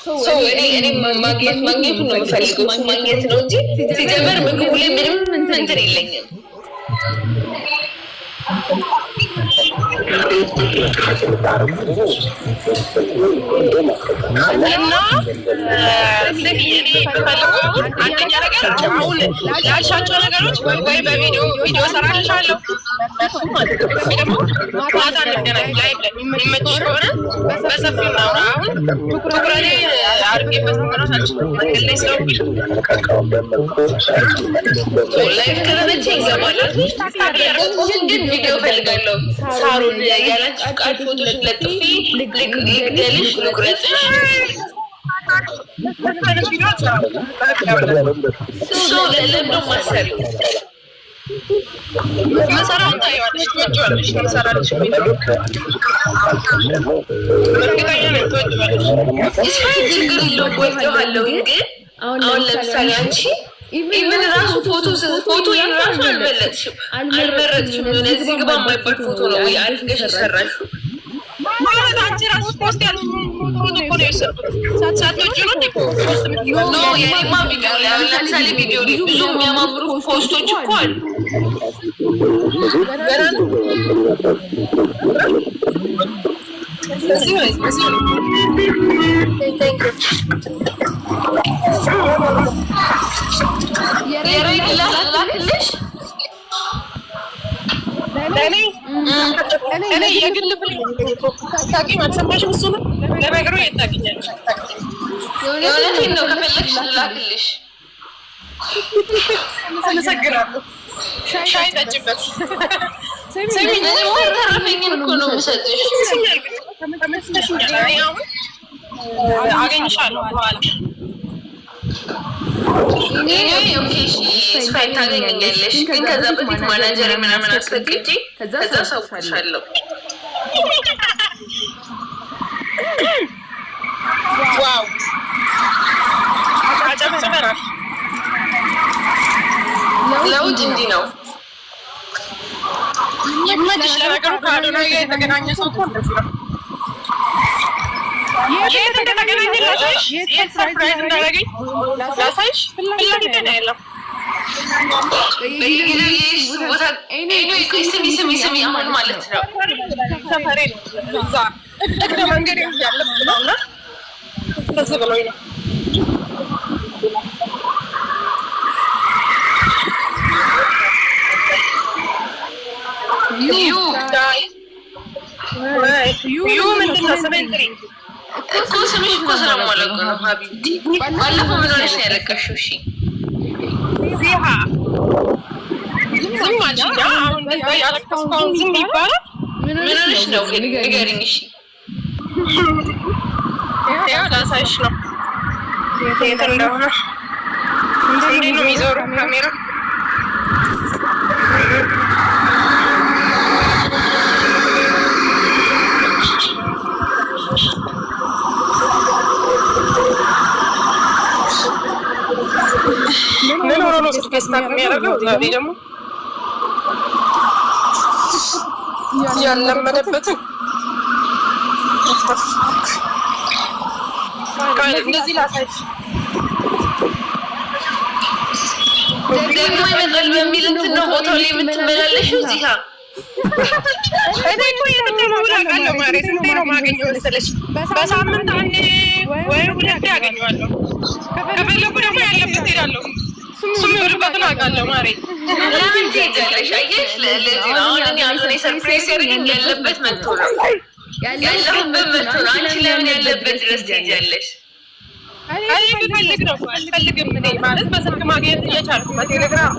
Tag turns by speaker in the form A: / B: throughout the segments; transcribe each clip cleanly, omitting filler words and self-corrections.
A: እኔ ማግኘት ነው የምፈልገው ማግኘት ነው እንጂ ሲጀመር ምግቡ ላይ ምንም እንትን የለኝም። እና አንደኛ ነገር አሁን ያልሻቸው ነገሮች ወይ በቪዲዮ ሰራልሻለሁ ደግሞ ማታ እንገናኝ ላይ የሚመችሽ ከሆነ በሰፊው እናውራ። አሁን ትኩረቴ አድርጌበት መኖራት አልችልም መንገድ ላይ ስለሆንኩኝ ላይፍ ከተመቸኝ እገባለሁ። ግን ቪዲዮ ፈልጋለሁ። ሳሩን ያላንቺ ፍቃድ ፎቶሽን ለጥፊ ልግደልሽ ልቁረጥሽ ለለምዶ ማሰር መሰራውን ታየዋለሽ ትወጂዋለሽ መሰራልሽ እርግጠኛ ነኝ ትወጂዋለሽ ችግር የለውም ወደዋለሁ። ግን አሁን ለምሳሌ አንቺ ኢቨን ራሱ ፎቶ ራሱ አልመረጥሽም እነዚህ ግባ የማይባል ፎቶ ነው ወይ አድርገሽ የሰራሽው ማለት አንቺ ራሱ ፖስት ያልሽው ፎቶ እኮ ነው የሰራሽው ሳትወጪው ነው ፖስት የምትይው ነው የኔማ ቪዲዮ ላይ ለምሳሌ ቪዲዮ ላይ ብዙ የሚያማምሩ ፖስቶች እኮ አሉ። እኔ የግል ታቂ ማሰማሽም እሱ ነው ለነገሩ የታገኛለሽ የእውነቴን ነው። ከፈለግሽ ላክልሽ። አመሰግናለሁ። ሻይ ጠጭበት። ሰሚኝ ተረፈኝን እኮ ነው የምሰጥሽ። አገኝሻለሁ በኋላ ስፋይ ታገኛለሽ። ግን ከዛ በፊት ማናጀር ምናምን አስፈቅጄ ከዛ ሰውሻለሁ። ዋው አጨብጭበናል። ለውጥ እንዲህ ነው። ይመችሽ። ለነገሩ ከአዶናይ ጋር የተገናኘ ሰው እኮ እንደዚህ ነው። የት እንደተገናኘ ላሳይሽ፣ የት ሰርፕራይዝ እንዳደረገኝ ላሳይሽ። ፍላጎቴ ነው ያለው። ስሚ አሁን ማለት ነው ሰፈሬ ነው እዛ እግረ መንገድ ያለብን ነው እና ከዚህ ብሎኝ ነው ዩ ምንድን ነው ስሜን ጥሪ እኮ ስምሽ እኮ ስለማላውቅ ነው ሀቢብቲ። ባለፈው ምን ሆነሽ ነው ያለቀሽው? እሺ ዚሃ ዝም አልሽኝ። አሁን እንደዛ ያለቀስኩ አሁን ዝም ይባላል? ምን ሆነሽ ነው ንገሪኝ። እሺ ያው ላሳይሽ ነው የት እንደሆነ። እንዴት ነው የሚዞረው ካሜራ? ምን ሆኖ ነው ስልክ ስታክ የሚያደርገው? ዛሬ ደግሞ ያለመደበትን እንደዚህ ላሳይሽ። ደግሞ ይመጣል በሚል እንትን ነው ቦታው ላይ የምትመላለሽው እዚህ ጋር እኔ እኮ የምትለው አውቃለሁ። ማሬ ስንቴ ነው የማገኘው መሰለሽ? በሳምንት አንዴ ወይ ሁለቴ አገኘዋለሁ። ከፈለኩ ደግሞ ያለበት እሄዳለሁ። እሱም ይወድበትን አውቃለሁ። ማሬ ለምን ትሄጃለሽ? አየሽ ለዚህ ነው አሁን እኔ አሁን ሰርፕራይዝ ያደረገኝ ያለበት መጥቶ ነው ያለበት መጥቶ ነው። አንቺ ለምን ያለበት ድረስ ትሄጃለሽ? እኔ ቢፈልግ ነው አልፈልግም። እኔ ማለት በስልክ ማግኘት እየቻልኩ በቴሌግራም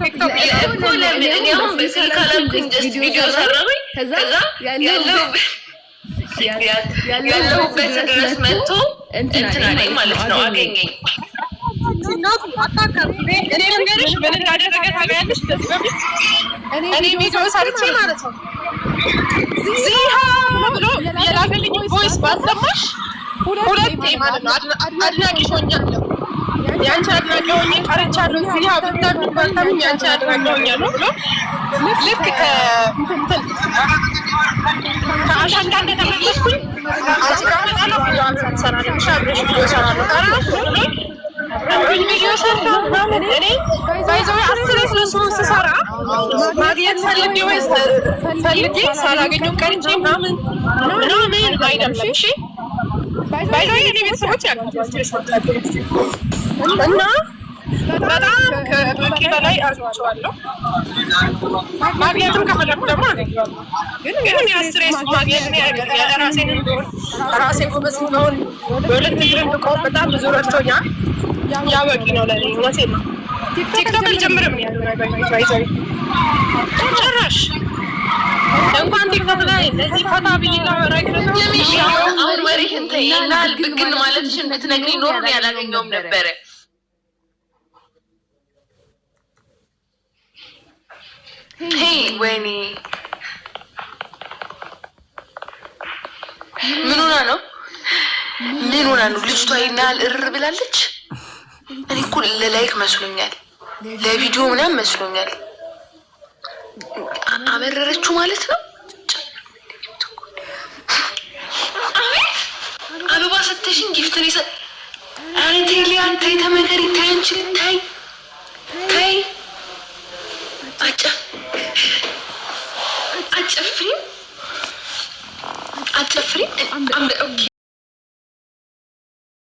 A: ቲክቶክ እኮ ለምን እኔ አሁን በስልክ አላልኩኝ ጀስት ቪዲዮ ሰራሁኝ። ከዛ ያለሁበት ድረስ መጥቶ እንትን አለኝ ማለት ነው አገኘኝ። እኔ ልንገርሽ ምን እንዳደረገ ታውቂያለሽ? በዚህ በፊት እኔ ቪዲዮ ሰርቼ ማለት ነው ዚሃ ብሎ የላከልኝ ቮይስ ባሰማሽ ሁለቴ ማለት ነው አድናቂሽ ሆኛለሁ። ያንቺ አድናቂ ሆኜ ቀርቻለሁ እዚህ ሀብታም ባልታም ያንቺ አድናቂ ሆኛለሁ ብሎ ልክ ከአሸንዳ እንደተመለስኩኝ እዚህ ጋር መጣለሁ ቪዲዮ አንሰራለን ሻብሬሽ ቪዲዮ እሰራለሁ ቪዲዮ ሰርታ እኔ ባይዘው 10 ስለሱ ስሰራ ማግኘት ፈልጌ ወይ ፈልጌ ሳላገኘው ቀርቼ ምናምን አይደለም። እሺ ባይዘው የኔ ቤተሰቦች እና በጣም ከበቂ በላይ አርቻለሁ። ማግኘትም ከፈለኩ ደግሞ አገኘዋለሁ። ግን የአስሬስ ማግኘት ነው የራሴን እንደሆን ራሴን ጎበዝ እንደሆን በሁለት እግር እንድቆም በጣም ብዙ ረድቶኛል። ያ በቂ ነው ለኔ። እውነቴን ነው። ቲክቶክ አልጀምርም ያለው ባይዘው ጭራሽ እንኳን ቲክቶክ ላይ እንደዚህ ፈታ ብዬ ላወራ
B: አሁን ወሬሽን ተይና ብግን ማለትሽን ብትነግሪኝ ኖሮ ያላገኘውም ነበረ። ሄይ ወይኔ ምን ሆና ነው ልጅቷ? ይናል እርር ብላለች። እኔ እኮ ለላይክ መስሎኛል፣ ለቪዲዮ ምናምን መስሎኛል። አመረረችው ማለት ነው። አቤት አበባ ሰተሽኝ ጊፍት ነው ይሰጥ። አይ ቴሊያን ታይ ተመከሪ ታይ አንቺ ታይ አጨፍሪም ኦኬ